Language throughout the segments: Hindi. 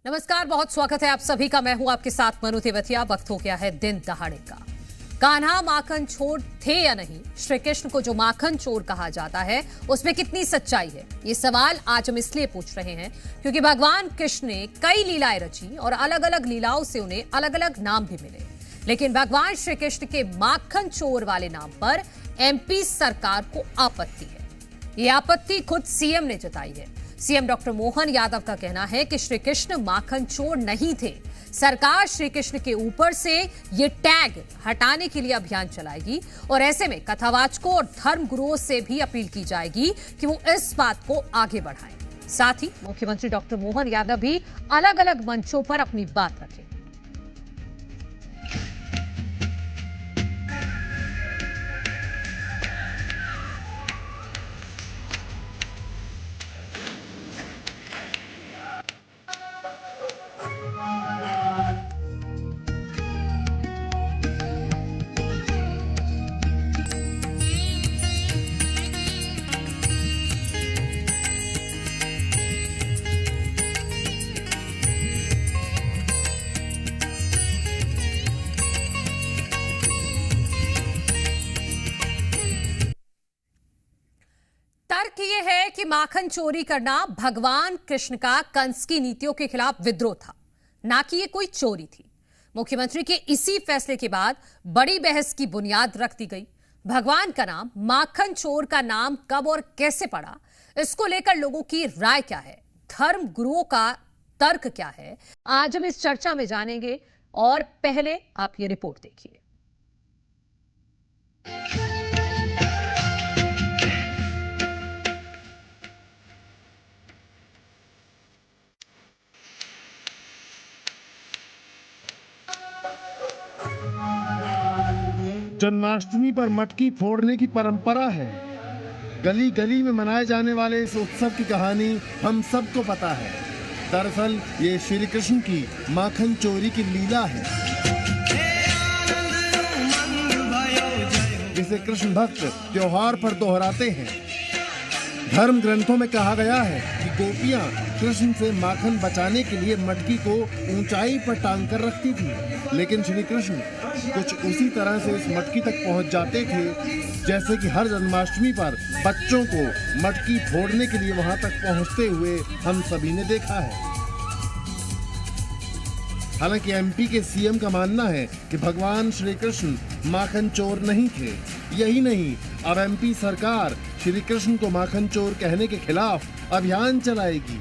नमस्कार, बहुत स्वागत है आप सभी का। मैं हूं आपके साथ मनु तेवतिया। वक्त हो गया है दिन दहाड़े का। कान्हा माखन चोर थे या नहीं? श्री कृष्ण को जो माखन चोर कहा जाता है उसमें कितनी सच्चाई है? ये सवाल आज हम इसलिए पूछ रहे हैं क्योंकि भगवान कृष्ण ने कई लीलाएं रची और अलग अलग लीलाओं से उन्हें अलग अलग नाम भी मिले। लेकिन भगवान श्री कृष्ण के माखन चोर वाले नाम पर एमपी सरकार को आपत्ति है। ये आपत्ति खुद सीएम ने जताई है। सीएम डॉक्टर मोहन यादव का कहना है कि श्री कृष्ण माखन चोर नहीं थे। सरकार श्री कृष्ण के ऊपर से ये टैग हटाने के लिए अभियान चलाएगी और ऐसे में कथावाचकों और धर्म गुरुओं से भी अपील की जाएगी कि वो इस बात को आगे बढ़ाएं। साथ ही मुख्यमंत्री डॉक्टर मोहन यादव भी अलग अलग मंचों पर अपनी बात रखें। तर्क ये है कि माखन चोरी करना भगवान कृष्ण का कंस की नीतियों के खिलाफ विद्रोह था, ना कि ये कोई चोरी थी। मुख्यमंत्री के इसी फैसले के बाद बड़ी बहस की बुनियाद रख दी गई। भगवान का नाम, माखन चोर का नाम कब और कैसे पड़ा, इसको लेकर लोगों की राय क्या है, धर्म गुरुओं का तर्क क्या है, आज हम इस चर्चा में जानेंगे। और पहले आप ये रिपोर्ट देखिए। जन्माष्टमी पर मटकी फोड़ने की परंपरा है। गली गली में मनाए जाने वाले इस उत्सव की कहानी हम सबको पता है। दरअसल ये श्री कृष्ण की माखन चोरी की लीला है, जिसे कृष्ण भक्त त्योहार पर दोहराते हैं। धर्म ग्रंथों में कहा गया है कि गोपियां कृष्ण से माखन बचाने के लिए मटकी को ऊंचाई पर टांग कर रखती थी, लेकिन श्री कृष्ण कुछ उसी तरह से उस मटकी तक पहुंच जाते थे जैसे कि हर जन्माष्टमी पर बच्चों को मटकी फोड़ने के लिए वहां तक पहुंचते हुए हम सभी ने देखा है। हालांकि एमपी के सीएम का मानना है कि भगवान श्री कृष्ण माखन चोर नहीं थे। यही नहीं, अब एमपी सरकार श्री कृष्ण को माखन चोर कहने के खिलाफ अभियान चलाएगी।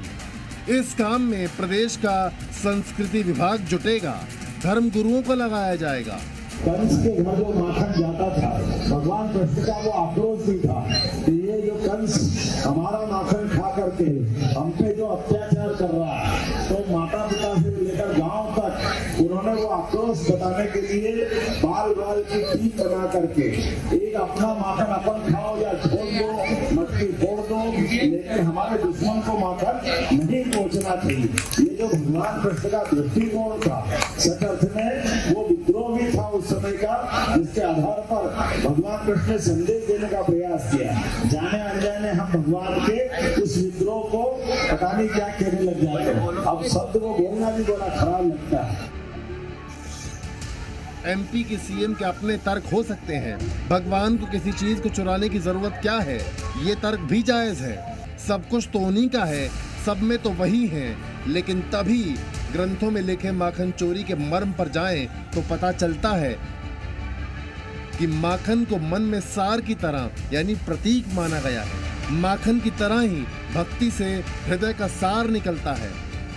इस काम में प्रदेश का संस्कृति विभाग जुटेगा, धर्म गुरुओं को लगाया जाएगा। कंस के घर जो माखन जाता था, भगवान कृष्ण का वो आक्रोश भी था कि ये जो कंस हमारा माखन खा करके हम पे जो अत्याचार कर रहा है, तो माता पिता से लेकर गांव तक उन्होंने वो आक्रोश बताने के लिए बाल बाल की टीम बना करके एक अपना माखन अपन खाओ या छोड़ दो, मटकी फोड़ दो, लेकिन हमारे दुश्मन को माखन नहीं पहुंचना चाहिए। ये जो भगवान कृष्ण का दृष्टिकोण था, सच अर्थ में वो विद्रोह भी था उस समय का, जिसके आधार पर भगवान कृष्ण ने संदेश देने का प्रयास किया। जाने अनजाने हम भगवान के उस विद्रोह को पता नहीं क्या कहने लग जाते हैं। अब शब्द को बोलना भी बड़ा खराब लगता है। एमपी के सीएम के अपने तर्क हो सकते हैं। भगवान को किसी चीज को चुराने की जरूरत क्या है, ये तर्क भी जायज है। सब कुछ तो उन्हीं का है, सब में तो वही है। लेकिन तभी ग्रंथों में लिखे माखन चोरी के मर्म पर जाएं तो पता चलता है कि माखन को मन में सार की तरह यानी प्रतीक माना गया है। माखन की तरह ही भक्ति से हृदय का सार निकलता है।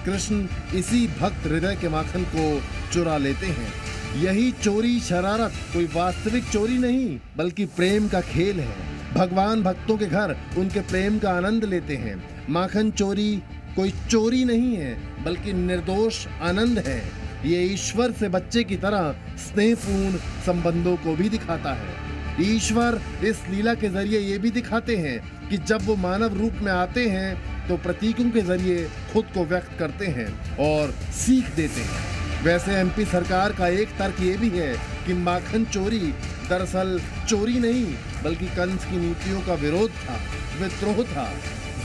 कृष्ण इसी भक्त हृदय के माखन को चुरा लेते हैं। यही चोरी शरारत कोई वास्तविक चोरी नहीं, बल्कि प्रेम का खेल है। भगवान भक्तों के घर उनके प्रेम का आनंद लेते हैं। माखन चोरी कोई चोरी नहीं है, बल्कि निर्दोष आनंद है। ये ईश्वर से बच्चे की तरह स्नेहपूर्ण संबंधों को भी दिखाता है। ईश्वर इस लीला के जरिए ये भी दिखाते हैं कि जब वो मानव रूप में आते हैं तो प्रतीकों के जरिए खुद को व्यक्त करते हैं और सीख देते हैं। वैसे एमपी सरकार का एक तर्क ये भी है कि माखन चोरी दरअसल चोरी नहीं, बल्कि कंस की नीतियों का विरोध था, विद्रोह था।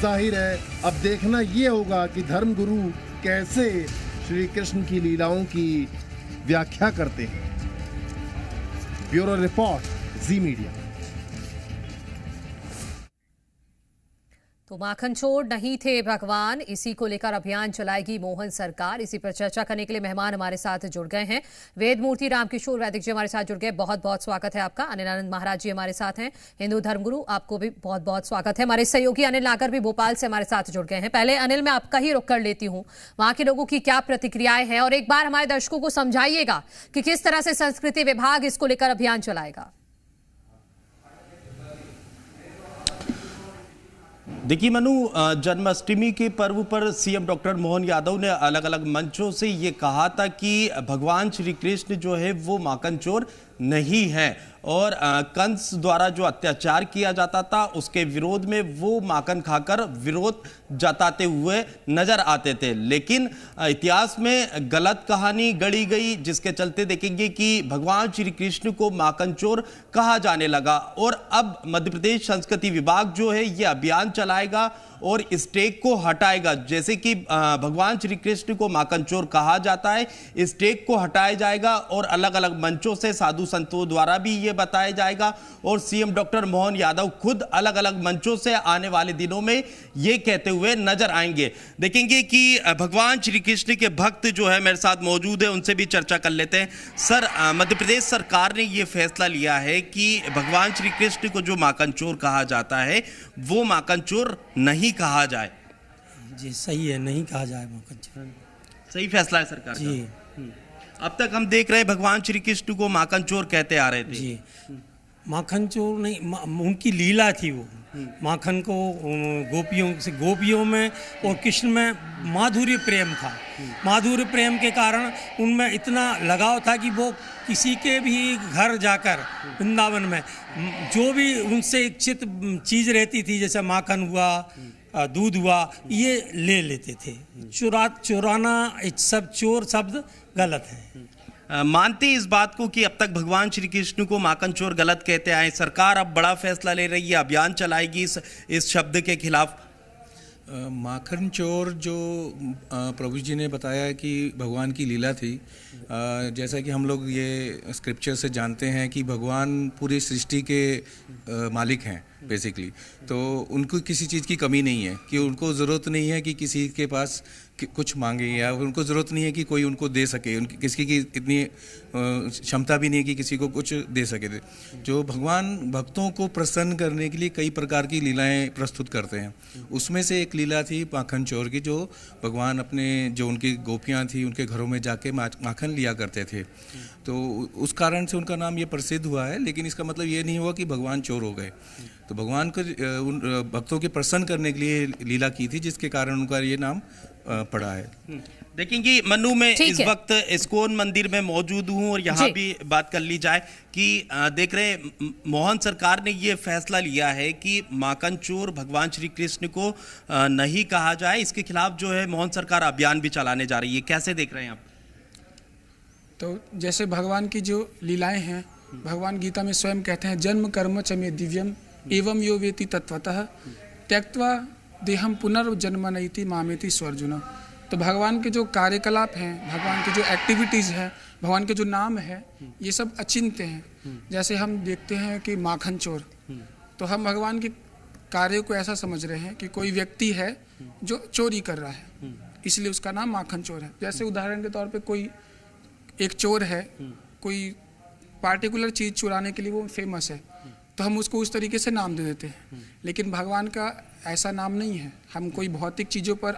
जाहिर है अब देखना ये होगा कि धर्म गुरु कैसे श्री कृष्ण की लीलाओं की व्याख्या करते हैं। ब्यूरो रिपोर्ट, जी मीडिया। तो माखन चोर नहीं थे भगवान, इसी को लेकर अभियान चलाएगी मोहन सरकार। इसी पर चर्चा करने के लिए मेहमान हमारे साथ जुड़ गए हैं। वेद मूर्ति रामकिशोर वैदिक जी हमारे साथ जुड़ गए, बहुत बहुत स्वागत है आपका। अनिल आनंद महाराज जी हमारे साथ हैं, हिंदू धर्मगुरु, आपको भी बहुत बहुत स्वागत है। हमारे सहयोगी अनिल नागर भी भोपाल से हमारे साथ जुड़ गए हैं। पहले अनिल, मैं आपका ही रुख कर लेती हूँ, वहां के लोगों की क्या प्रतिक्रियाएं हैं, और एक बार हमारे दर्शकों को समझाइएगा कि किस तरह से संस्कृति विभाग इसको लेकर अभियान चलाएगा। देखिए मनु, जन्माष्टमी के पर्व पर सीएम डॉक्टर मोहन यादव ने अलग अलग मंचों से ये कहा था कि भगवान श्री कृष्ण जो है वो माखन चोर नहीं है, और कंस द्वारा जो अत्याचार किया जाता था उसके विरोध में वो माखन खाकर विरोध जताते हुए नजर आते थे। लेकिन इतिहास में गलत कहानी गढ़ी गई, जिसके चलते देखेंगे कि भगवान श्री कृष्ण को माखन चोर कहा जाने लगा। और अब मध्य प्रदेश संस्कृति विभाग जो है ये अभियान चलाएगा और इस टेग को हटाएगा। जैसे कि भगवान श्री कृष्ण को माखन चोर कहा जाता है, इस टेग को हटाया जाएगा और अलग अलग मंचों से साधु संतों द्वारा भी ये बताया जाएगा। और सीएम डॉक्टर मोहन यादव खुद अलग अलग मंचों से आने वाले दिनों में ये कहते हुए नजर आएंगे। देखेंगे कि भगवान श्री कृष्ण के भक्त जो है मेरे साथ मौजूद है, उनसे भी चर्चा कर लेते हैं। सर, मध्य प्रदेश सरकार ने ये फैसला लिया है कि भगवान श्री कृष्ण को जो माखन चोर कहा जाता है वो माखन चोर नहीं कहा जाए। जी सही है, नहीं कहा जाए माखन चोर। सही फैसला है सरकार जी का। अब तक हम देख रहे हैं भगवान श्री कृष्ण को माखन चोर कहते आ रहे थे। जी, माखन चोर नहीं, उनकी लीला थी वो। माखन को गोपियों में और कृष्ण में माधुर्य प्रेम था। माधुर्य प्रेम के कारण उनमें इतना लगाव था कि वो किसी के भी घर जाकर वृंदावन में जो भी उनसे इच्छित चीज़ रहती थी, जैसे माखन हुआ, दूध हुआ, ये ले लेते थे। चुराना, सब चोर शब्द गलत है। मानते इस बात को कि अब तक भगवान श्री कृष्ण को माखन चोर गलत कहते आए, सरकार अब बड़ा फैसला ले रही है, अभियान चलाएगी इस शब्द के खिलाफ। माखन चोर जो प्रभु जी ने बताया कि भगवान की लीला थी, जैसा कि हम लोग ये स्क्रिप्चर से जानते हैं कि भगवान पूरी सृष्टि के मालिक हैं बेसिकली। तो उनको किसी चीज़ की कमी नहीं है, कि उनको ज़रूरत नहीं है कि किसी के पास कुछ मांगे, या उनको ज़रूरत नहीं है कि कोई उनको दे सके। उनकी किसी की इतनी क्षमता भी नहीं है कि किसी को कुछ दे सके। जो भगवान भक्तों को प्रसन्न करने के लिए कई प्रकार की लीलाएं प्रस्तुत करते हैं, उसमें से एक लीला थी माखन चोर की, जो भगवान अपने जो उनकी गोपियां थी उनके घरों में जाके माखन लिया करते थे। तो उस कारण से उनका नाम ये प्रसिद्ध हुआ है। लेकिन इसका मतलब ये नहीं हुआ कि भगवान चोर हो गए। तो भगवान को उन भक्तों के प्रसन्न करने के लिए लीला की थी, जिसके कारण उनका ये नाम पड़ा है। देखेंगे मनु, में इस वक्त इस्कॉन मंदिर में मौजूद हूं और यहाँ भी बात कर ली जाए कि देख रहे मोहन सरकार ने ये फैसला लिया है कि माखन चोर भगवान श्री कृष्ण को नहीं कहा जाए। इसके खिलाफ जो है मोहन सरकार अभियान भी चलाने जा रही है, कैसे देख रहे हैं आप? तो जैसे भगवान की जो लीलाएं हैं, भगवान गीता में स्वयं कहते हैं, जन्म कर्म च मे दिव्यम एवं यो वेति तत्वतः त्यक्त्वा देहम पुनर्जन्म नैति मामेति स्वर्जुन। तो भगवान के जो कार्यकलाप हैं, भगवान की जो एक्टिविटीज़ हैं, भगवान के जो नाम है, ये सब अचिंत्य हैं। जैसे हम देखते हैं कि माखन चोर, तो हम भगवान के कार्य को ऐसा समझ रहे हैं कि कोई व्यक्ति है जो चोरी कर रहा है, इसलिए उसका नाम माखन चोर है। जैसे उदाहरण के तौर पे कोई एक चोर है, कोई पार्टिकुलर चीज़ चुराने के लिए वो फेमस है, तो हम उसको उस तरीके से नाम दे देते हैं। लेकिन भगवान का ऐसा नाम नहीं है। हम कोई भौतिक चीज़ों पर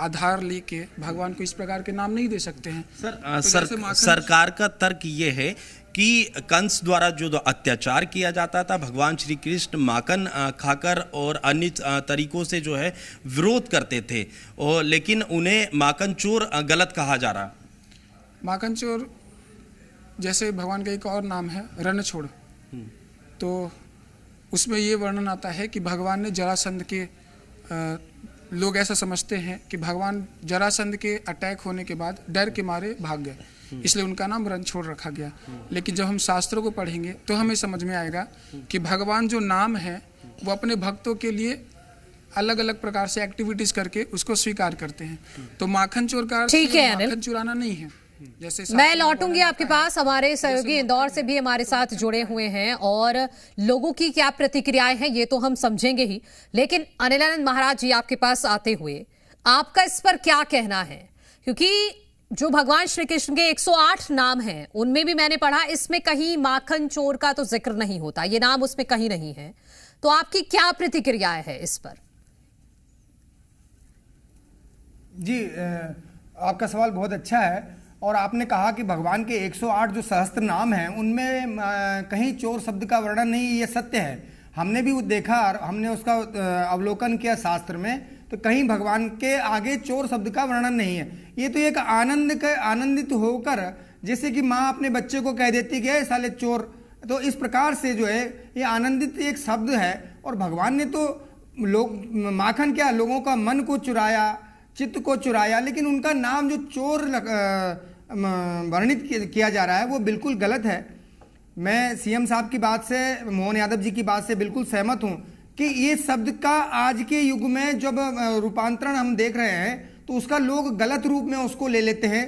आधार लेके भगवान को इस प्रकार के नाम नहीं दे सकते हैं। सरकार का तर्क ये है कि कंस द्वारा जो अत्याचार किया जाता था, भगवान श्री कृष्ण माखन खाकर और अन्य तरीकों से जो है विरोध करते थे, और लेकिन उन्हें माखन चोर गलत कहा जा रहा। माखन चोर जैसे भगवान का एक और नाम है रणछोड़, तो उसमें ये वर्णन आता है कि भगवान ने जरासंध के लोग ऐसा समझते हैं कि भगवान जरासंध के अटैक होने के बाद डर के मारे भाग गए, इसलिए उनका नाम रणछोड़ रखा गया। लेकिन जब हम शास्त्रों को पढ़ेंगे तो हमें समझ में आएगा कि भगवान जो नाम है वो अपने भक्तों के लिए अलग अलग प्रकार से एक्टिविटीज करके उसको स्वीकार करते हैं। तो माखन चोर का अर्थ ठीक है अनिल, माखन चुराना नहीं है। जैसे मैं लौटूंगी आपके पास। हमारे सहयोगी इंदौर से भी हमारे साथ जुड़े हुए हैं और लोगों की क्या प्रतिक्रियाएं हैं ये तो हम समझेंगे ही, लेकिन अनिलानंद महाराज जी आपके पास आते हुए आपका इस पर क्या कहना है? क्योंकि जो भगवान श्री कृष्ण के 108 नाम हैं उनमें भी मैंने पढ़ा इसमें कहीं माखन चोर का तो जिक्र नहीं होता, ये नाम उसमें कहीं नहीं है। तो आपकी क्या प्रतिक्रियाएं है इस पर? जी, आपका सवाल बहुत अच्छा है और आपने कहा कि भगवान के 108 जो सहस्त्र नाम हैं उनमें कहीं चोर शब्द का वर्णन नहीं, ये सत्य है। हमने भी देखा और हमने उसका अवलोकन किया शास्त्र में, तो कहीं भगवान के आगे चोर शब्द का वर्णन नहीं है। ये तो एक आनंदित होकर, जैसे कि माँ अपने बच्चे को कह देती कि साले चोर, तो इस प्रकार से जो है ये आनंदित एक शब्द है। और भगवान ने तो माखन क्या, लोगों का मन को चुराया, चित्त को चुराया, लेकिन उनका नाम जो चोर वर्णित किया जा रहा है वो बिल्कुल गलत है। मैं सीएम साहब की बात से, मोहन यादव जी की बात से बिल्कुल सहमत हूं कि ये शब्द का आज के युग में जब रूपांतरण हम देख रहे हैं तो उसका लोग गलत रूप में उसको ले लेते हैं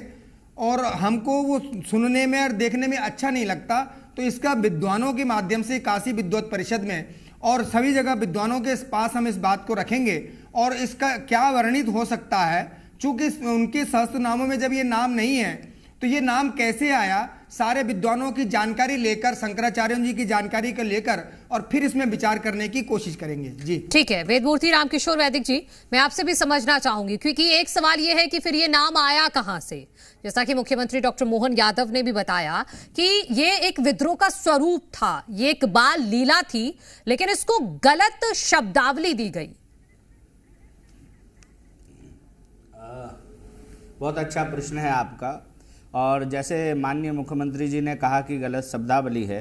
और हमको वो सुनने में और देखने में अच्छा नहीं लगता। तो इसका विद्वानों के माध्यम से काशी विद्वत परिषद में और सभी जगह विद्वानों के पास हम इस बात को रखेंगे और इसका क्या वर्णित हो सकता है। चूंकि उनके सहस्त्र नामों में जब ये नाम नहीं है तो ये नाम कैसे आया, सारे विद्वानों की जानकारी लेकर, शंकराचार्य जी की जानकारी को लेकर और फिर इसमें विचार करने की कोशिश करेंगे। जी ठीक है, वेदमूर्ति रामकिशोर वैदिक जी, मैं आपसे भी समझना चाहूंगी क्योंकि एक सवाल यह है कि फिर ये नाम आया कहां से। जैसा कि मुख्यमंत्री डॉक्टर मोहन यादव ने भी बताया कि ये एक विद्रोह का स्वरूप था, ये एक बाल लीला थी, लेकिन इसको गलत शब्दावली दी गई। बहुत अच्छा प्रश्न है आपका। और जैसे माननीय मुख्यमंत्री जी ने कहा कि गलत शब्दावली है,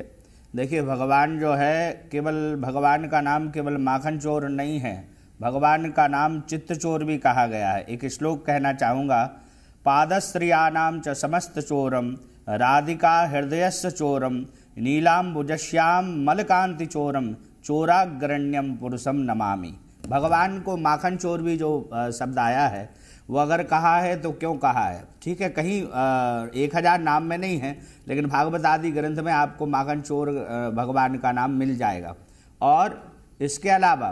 देखिए भगवान जो है, केवल भगवान का नाम केवल माखन चोर नहीं है, भगवान का नाम चित्त चोर भी कहा गया है। एक श्लोक कहना चाहूँगा, पादस्त्रियाणाम च समस्त चोरम राधिका हृदयस्य चोरम नीलाम्बुजश्याम मलकांति चोरम चोराग्रण्यम पुरुषम नमामि। भगवान को माखन चोर भी जो शब्द आया है वो अगर कहा है तो क्यों कहा है, ठीक है, कहीं 1000 नाम में नहीं है, लेकिन भागवत आदि ग्रंथ में आपको माखन चोर भगवान का नाम मिल जाएगा। और इसके अलावा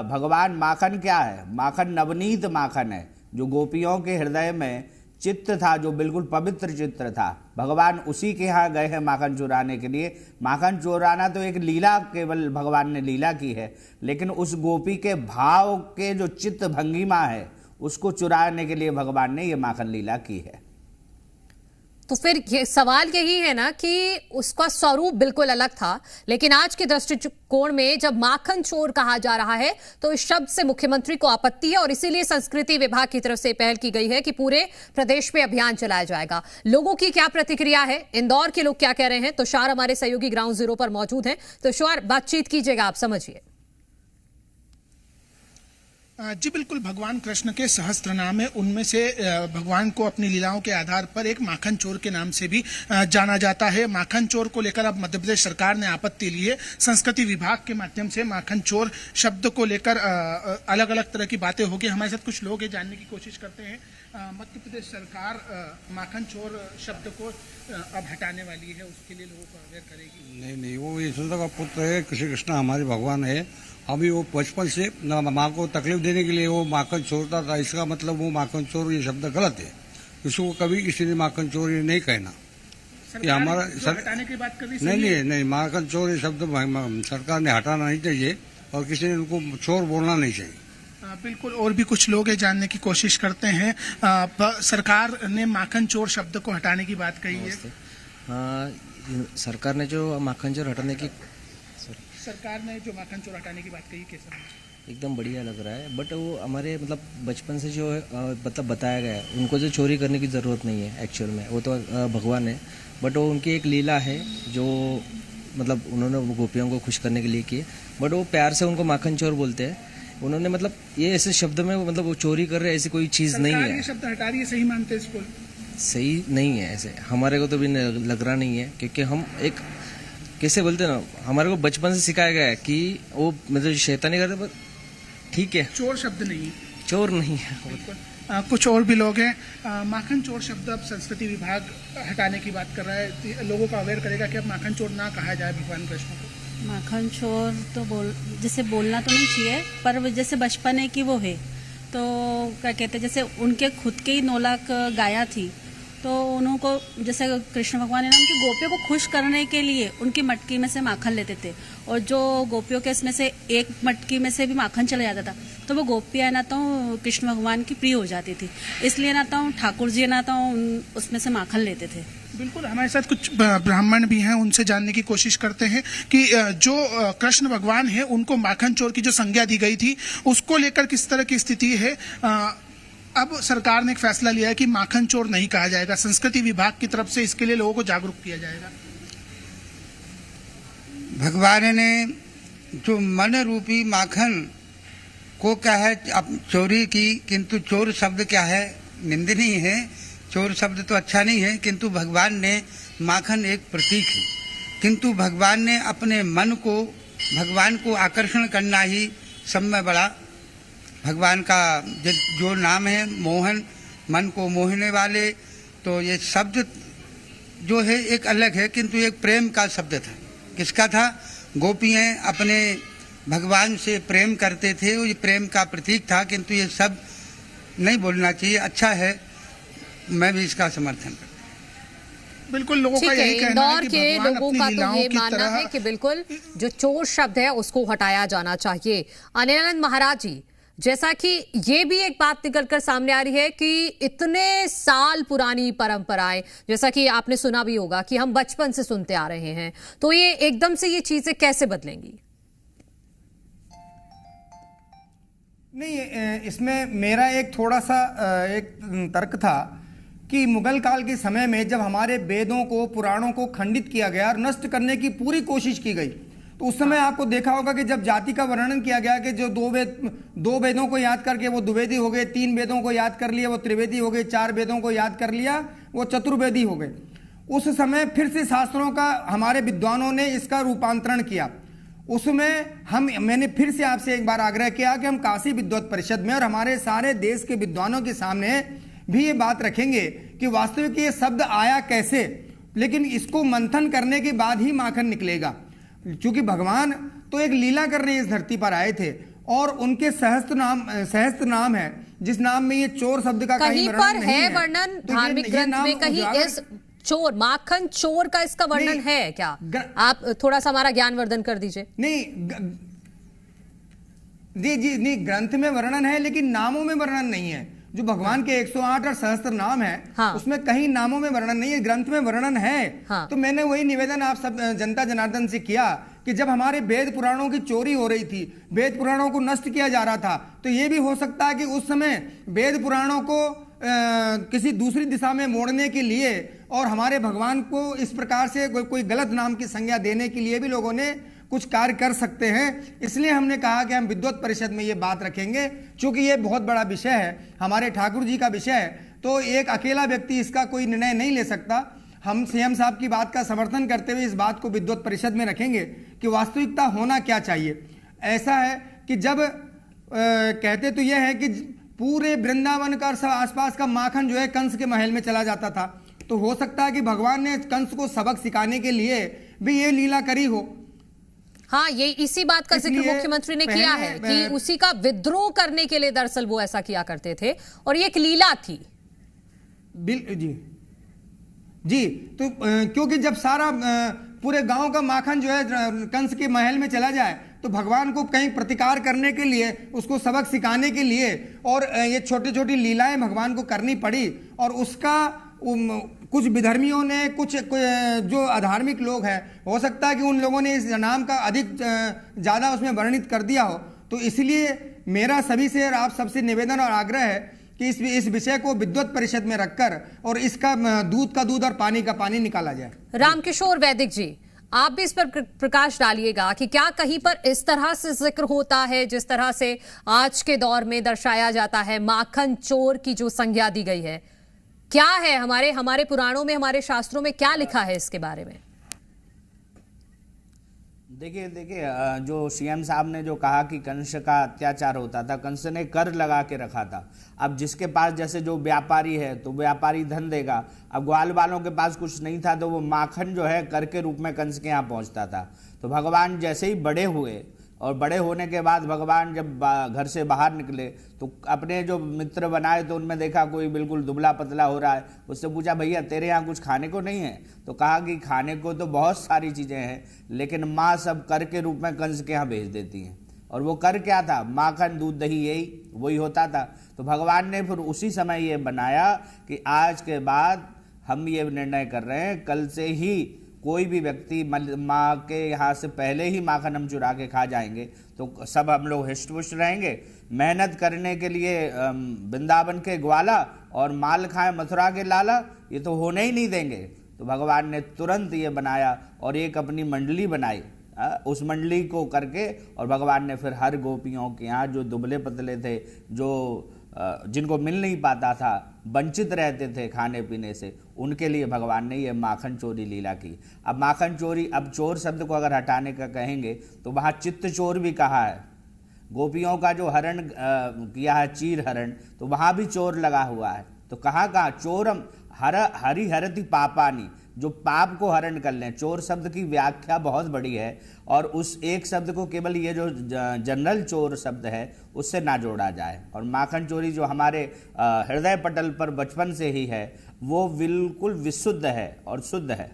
भगवान माखन क्या है, माखन नवनीत माखन है, जो गोपियों के हृदय में चित्त था, जो बिल्कुल पवित्र चित्र था, भगवान उसी के यहाँ गए हैं माखन चुराने के लिए। माखन चुराना तो एक लीला, केवल भगवान ने लीला की है, लेकिन उस गोपी के भाव के जो चित्त भंगिमा है उसको चुराने के लिए भगवान ने ये माखन लीला की है। तो फिर ये सवाल यही है ना कि उसका स्वरूप बिल्कुल अलग था, लेकिन आज के दृष्टिकोण में जब माखन चोर कहा जा रहा है तो इस शब्द से मुख्यमंत्री को आपत्ति है और इसीलिए संस्कृति विभाग की तरफ से पहल की गई है कि पूरे प्रदेश में अभियान चलाया जाएगा। लोगों की क्या प्रतिक्रिया है, इंदौर के लोग क्या कह रहे हैं? तुषार हमारे सहयोगी ग्राउंड जीरो पर मौजूद हैं। तुषार, बातचीत कीजिएगा, आप समझिए। जी बिल्कुल, भगवान कृष्ण के सहस्त्र नाम है, उनमें से भगवान को अपनी लीलाओं के आधार पर एक माखन चोर के नाम से भी जाना जाता है। माखन चोर को लेकर अब मध्य प्रदेश सरकार ने आपत्ति ली है। संस्कृति विभाग के माध्यम से माखन चोर शब्द को लेकर अलग अलग तरह की बातें होगी। हमारे साथ कुछ लोग जानने की कोशिश करते हैं। मध्य प्रदेश सरकार माखन चोर शब्द को अब हटाने वाली है, उसके लिए लोगों को अवेयर करेगी? नहीं, वो यशोदा का पुत्र है, श्री कृष्ण हमारे भगवान है। अभी वो बचपन से माँ को तकलीफ देने के लिए वो माखन चोरता था, इसका मतलब वो माखन चोर ये शब्द गलत है। उसको कभी किसी ने माखन चोर ये नहीं कहना। ये हमारा हटाने की बात कर रही है? नहीं, माखन चोर ये शब्द सरकार ने हटाना नहीं चाहिए और किसी ने उनको चोर बोलना नहीं चाहिए। बिल्कुल, और भी कुछ लोग जानने की कोशिश करते हैं। सरकार ने माखन चोर शब्द को हटाने की बात कही है। सरकार ने जो माखन चोर हटाने की बात कही, कैसा एकदम बढ़िया लग रहा है। बट वो हमारे मतलब बचपन से जो मतलब बताया गया है, उनको जो चोरी करने की ज़रूरत नहीं है एक्चुअल में, वो तो भगवान है। बट वो उनकी एक लीला है जो मतलब उन्होंने गोपियों को खुश करने के लिए की है। बट वो प्यार से उनको माखन चोर बोलते हैं। उन्होंने मतलब ये ऐसे शब्द में मतलब वो चोरी कर रहे हैं, ऐसी कोई चीज़ नहीं है। ये शब्द हटा रही है, सही मानते हैं इसको? सही नहीं है, ऐसे हमारे को तो भी लग रहा नहीं है, क्योंकि हम एक कैसे बोलते ना, हमारे को बचपन से सिखाया गया है कि वो मतलब शैतानी करते, ठीक है, चोर शब्द नहीं है। चोर नहीं है। कुछ और भी लोग हैं। माखन चोर शब्द अब संस्कृति विभाग हटाने की बात कर रहा है, लोगों को अवेयर करेगा कि अब माखन चोर ना कहा जाए भगवान कृष्ण को। माखन चोर तो जैसे बोलना तो नहीं चाहिए, पर जैसे बचपन की वो है तो क्या कहते हैं, जैसे उनके खुद के ही 9 लाख गाया थी, तो उनको जैसे कृष्ण भगवान है ना, उनकी गोपियों को खुश करने के लिए उनकी मटकी में से माखन लेते थे, और जो गोपियों के इसमें से एक मटकी में से भी माखन चला जाता था तो वो गोपियाँ ना तो कृष्ण भगवान की प्रिय हो जाती थी, इसलिए ना तो ठाकुर जी ना तो उसमें से माखन लेते थे। बिल्कुल, हमारे साथ कुछ ब्राह्मण भी हैं, उनसे जानने की कोशिश करते हैं कि जो कृष्ण भगवान है उनको माखन चोर की जो संज्ञा दी गई थी उसको लेकर किस तरह की स्थिति है। अब सरकार ने एक फैसला लिया है कि माखन चोर नहीं कहा जाएगा, संस्कृति विभाग की तरफ से इसके लिए लोगों को जागरूक किया जाएगा। भगवान ने जो मन रूपी माखन को क्या है अब चोरी की, किंतु चोर शब्द क्या है, निंदनीय है। चोर शब्द तो अच्छा नहीं है, किंतु भगवान ने माखन एक प्रतीक है, किंतु भगवान ने अपने मन को, भगवान को आकर्षण करना ही सब में बड़ा भगवान का जो नाम है मोहन, मन को मोहने वाले, तो ये शब्द जो है एक अलग है, किंतु एक प्रेम का शब्द था। किसका था? गोपियाँ अपने भगवान से प्रेम करते थे, ये प्रेम का प्रतीक था, किंतु ये सब नहीं बोलना चाहिए। अच्छा है, मैं भी इसका समर्थन करता हूं। बिल्कुल, लोगों का यही कहना है कि भगवान लोगों का तो ये मानना है कि बिल्कुल जो चोर शब्द है उसको हटाया जाना चाहिए। अनिलानंद महाराज जी, जैसा कि ये भी एक बात निकलकर सामने आ रही है कि इतने साल पुरानी परंपराएं, जैसा कि आपने सुना भी होगा कि हम बचपन से सुनते आ रहे हैं, तो ये एकदम से ये चीजें कैसे बदलेंगी? नहीं, इसमें मेरा एक थोड़ा सा एक तर्क था कि मुगल काल के समय में जब हमारे वेदों को, पुराणों को खंडित किया गया और नष्ट करने की पूरी कोशिश की गई, तो उस समय आपको देखा होगा कि जब जाति का वर्णन किया गया कि जो दो वेदों को याद करके वो द्विवेदी हो गए, 3 वेदों को याद कर लिया वो त्रिवेदी हो गए, 4 वेदों को याद कर लिया वो चतुर्वेदी हो गए। उस समय फिर से शास्त्रों का हमारे विद्वानों ने इसका रूपांतरण किया। उसमें मैंने फिर से आपसे एक बार आग्रह किया कि हम काशी विद्वत परिषद में और हमारे सारे देश के विद्वानों के सामने भी ये बात रखेंगे कि वास्तविक ये शब्द आया कैसे, लेकिन इसको मंथन करने के बाद ही माखन निकलेगा। क्योंकि भगवान तो एक लीला करने इस धरती पर आए थे और उनके सहस्त्र नाम है, जिस नाम में ये चोर शब्द का कहीं पर है वर्णन धार्मिक ग्रंथ में, कहीं इस चोर, माखन चोर का इसका वर्णन है क्या? आप थोड़ा सा हमारा ज्ञानवर्धन कर दीजिए। जी नहीं, ग्रंथ में वर्णन है लेकिन नामों में वर्णन नहीं है। जो भगवान के 108 और सहस्त्र नाम है, हाँ। उसमें कहीं नामों में वर्णन नहीं है, ग्रंथ में वर्णन है। हाँ। तो मैंने वही निवेदन आप सब जनता जनार्दन से किया कि जब हमारे वेद पुराणों की चोरी हो रही थी, वेद पुराणों को नष्ट किया जा रहा था, तो ये भी हो सकता है कि उस समय वेद पुराणों को किसी दूसरी दिशा में मोड़ने के लिए और हमारे भगवान को इस प्रकार से कोई गलत नाम की संज्ञा देने के लिए भी लोगों ने कुछ कार्य कर सकते हैं। इसलिए हमने कहा कि हम विद्वत परिषद में ये बात रखेंगे, क्योंकि ये बहुत बड़ा विषय है, हमारे ठाकुर जी का विषय है, तो एक अकेला व्यक्ति इसका कोई निर्णय नहीं ले सकता। हम सीएम साहब की बात का समर्थन करते हुए इस बात को विद्वत परिषद में रखेंगे कि वास्तविकता होना क्या चाहिए। ऐसा है कि जब कहते तो यह है कि पूरे वृंदावन का आसपास का माखन जो है कंस के महल में चला जाता था, तो हो सकता है कि भगवान ने कंस को सबक सिखाने के लिए भी ये लीला करी हो। हाँ, ये इसी बात का जिक्र मुख्यमंत्री ने किया है कि उसी का विद्रोह करने के लिए दरअसल वो ऐसा किया करते थे और ये एक लीला थी। जी, तो क्योंकि जब सारा पूरे गांव का माखन जो है कंस के महल में चला जाए तो भगवान को कहीं प्रतिकार करने के लिए, उसको सबक सिखाने के लिए और ये छोटी छोटी लीलाएं भगवान को करनी पड़ी। और उसका कुछ विधर्मियों ने, कुछ जो अधार्मिक लोग हैं, हो सकता है कि उन लोगों ने इस नाम का अधिक ज़्यादा उसमें वर्णित कर दिया हो। तो इसलिए मेरा सभी से और आप सबसे निवेदन और आग्रह है कि इस विषय को विद्वत परिषद में रखकर और इसका दूध का दूध और पानी का पानी निकाला जाए। रामकिशोर वैदिक जी, आप भी इस पर प्रकाश डालिएगा कि क्या कहीं पर इस तरह से जिक्र होता है जिस तरह से आज के दौर में दर्शाया जाता है, माखन चोर की जो संज्ञा दी गई है, क्या है हमारे पुराणों में, हमारे शास्त्रों में क्या लिखा है इसके बारे में? देखिए जो सीएम साहब ने जो कहा कि कंस का अत्याचार होता था, कंस ने कर लगा के रखा था। अब जिसके पास जैसे जो व्यापारी है तो व्यापारी धन देगा, अब ग्वाल वालों के पास कुछ नहीं था तो वो माखन जो है कर के रूप में कंस के यहाँ पहुँचता था। तो भगवान जैसे ही बड़े हुए और बड़े होने के बाद भगवान जब घर से बाहर निकले तो अपने जो मित्र बनाए तो उनमें देखा कोई बिल्कुल दुबला पतला हो रहा है। उससे पूछा भैया तेरे यहाँ कुछ खाने को नहीं है? तो कहा कि खाने को तो बहुत सारी चीज़ें हैं, लेकिन माँ सब कर के रूप में कंस के यहाँ भेज देती हैं। और वो कर क्या था? माखन दूध दही यही वही होता था। तो भगवान ने फिर उसी समय ये बनाया कि आज के बाद हम ये निर्णय कर रहे हैं, कल से ही कोई भी व्यक्ति माँ के यहाँ से पहले ही माखन हम चुरा के खा जाएंगे तो सब हम लोग हृष्ट-पुष्ट रहेंगे। मेहनत करने के लिए वृंदावन के ग्वाला और माल खाएं मथुरा के लाला, ये तो होने ही नहीं देंगे। तो भगवान ने तुरंत ये बनाया और एक अपनी मंडली बनाई, उस मंडली को करके, और भगवान ने फिर हर गोपियों के यहाँ जो दुबले पतले थे, जो जिनको मिल नहीं पाता था, वंचित रहते थे खाने पीने से, उनके लिए भगवान ने ये माखन चोरी लीला की। अब माखन चोरी, अब चोर शब्द को अगर हटाने का कहेंगे तो वहाँ चित्त चोर भी कहा है। गोपियों का जो हरण किया है, चीर हरण, तो वहाँ भी चोर लगा हुआ है। तो कहाँ चोरम हरि हरति पापानी, जो पाप को हरण कर लें। चोर शब्द की व्याख्या बहुत बड़ी है और उस एक शब्द को केवल ये जो जनरल चोर शब्द है उससे ना जोड़ा जाए। और माखन चोरी जो हमारे हृदय पटल पर बचपन से ही है वो बिल्कुल विशुद्ध है और शुद्ध है।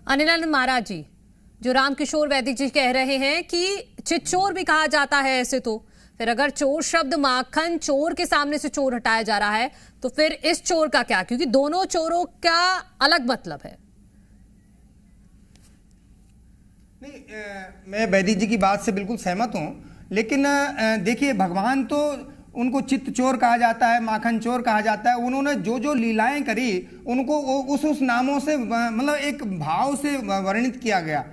अनिलानंद महाराज जी, जो रामकिशोर वैदिक जी कह रहे हैं कि चित्चोर भी कहा जाता है ऐसे, तो फिर अगर चोर शब्द माखन चोर के सामने से चोर हटाया जा रहा है तो फिर इस चोर का क्या? क्योंकि दोनों चोरों का अलग मतलब है। नहीं, मैं वैदिक जी की बात से बिल्कुल सहमत हूं, लेकिन देखिए भगवान तो उनको चित्त चोर कहा जाता है, माखन चोर कहा जाता है। उन्होंने जो जो लीलाएं करी उनको उस नामों से मतलब एक भाव से वर्णित किया गया।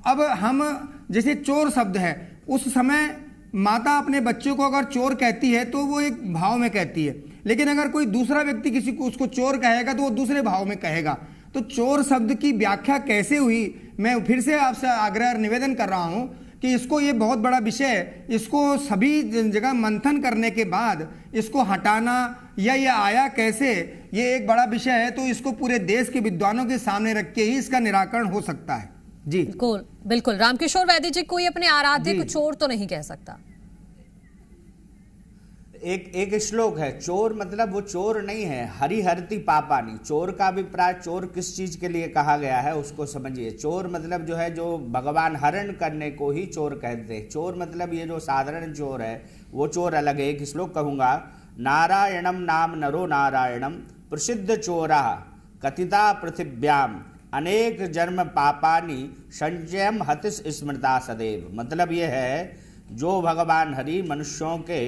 अब हम जैसे चोर शब्द है, उस समय माता अपने बच्चे को अगर चोर कहती है तो वो एक भाव में कहती है, लेकिन अगर कोई दूसरा व्यक्ति किसी को उसको चोर कहेगा तो वो दूसरे भाव में कहेगा। तो चोर शब्द की व्याख्या कैसे हुई, मैं फिर से आपसे आग्रह और निवेदन कर रहा हूं कि इसको, ये बहुत बड़ा विषय है, इसको सभी जगह मंथन करने के बाद इसको हटाना या ये आया कैसे, ये एक बड़ा विषय है। तो इसको पूरे देश के विद्वानों के सामने रख के ही इसका निराकरण हो सकता है। जी बिल्कुल बिल्कुल। रामकिशोर वैदिक जी, कोई अपने आराध्य को चोर तो नहीं कह सकता। एक श्लोक है, चोर मतलब वो चोर नहीं है, हरि हरति पापानी। चोर का अभिप्राय, चोर किस चीज के लिए कहा गया है उसको समझिए। चोर मतलब जो है, जो भगवान हरण करने को ही चोर कहते हैं। चोर मतलब ये जो साधारण चोर है वो चोर अलग है। एक श्लोक कहूंगा, नारायणम नाम नरो नारायणम प्रसिद्ध चोरा कथिता पृथिव्याम अनेक जन्म पापानी संचयम हतिस स्मृता सदैव। मतलब ये है, जो भगवान हरि मनुष्यों के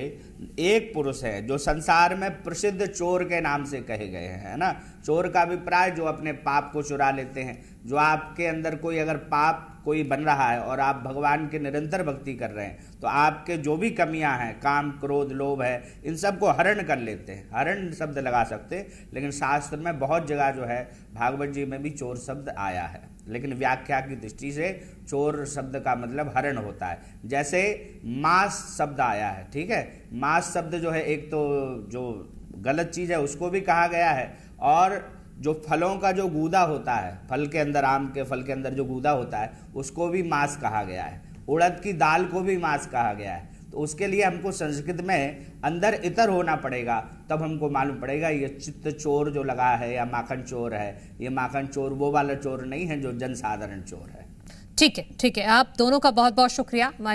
एक पुरुष है जो संसार में प्रसिद्ध चोर के नाम से कहे गए हैं, है ना। चोर का अभिप्राय जो अपने पाप को चुरा लेते हैं। जो आपके अंदर कोई अगर पाप कोई बन रहा है और आप भगवान के निरंतर भक्ति कर रहे हैं तो आपके जो भी कमियां हैं, काम क्रोध लोभ है, इन सब को हरण कर लेते हैं। हरण शब्द लगा सकते हैं, लेकिन शास्त्र में बहुत जगह जो है, भागवत जी में भी चोर शब्द आया है, लेकिन व्याख्या की दृष्टि से चोर शब्द का मतलब हरण होता है। जैसे मांस शब्द आया है, ठीक है। मांस शब्द जो है, एक तो जो गलत चीज है उसको भी कहा गया है, और जो फलों का जो गूदा होता है, फल के अंदर, आम के फल के अंदर जो गूदा होता है उसको भी मांस कहा गया है। उड़द की दाल को भी मांस कहा गया है। तो उसके लिए हमको संस्कृत में अंदर इतर होना पड़ेगा, तब हमको मालूम पड़ेगा ये चित्त चोर जो लगा है या माखन चोर है। ये माखन चोर वो वाला चोर नहीं है जो जनसाधारण चोर है। ठीक है, ठीक है। आप दोनों का बहुत बहुत शुक्रिया।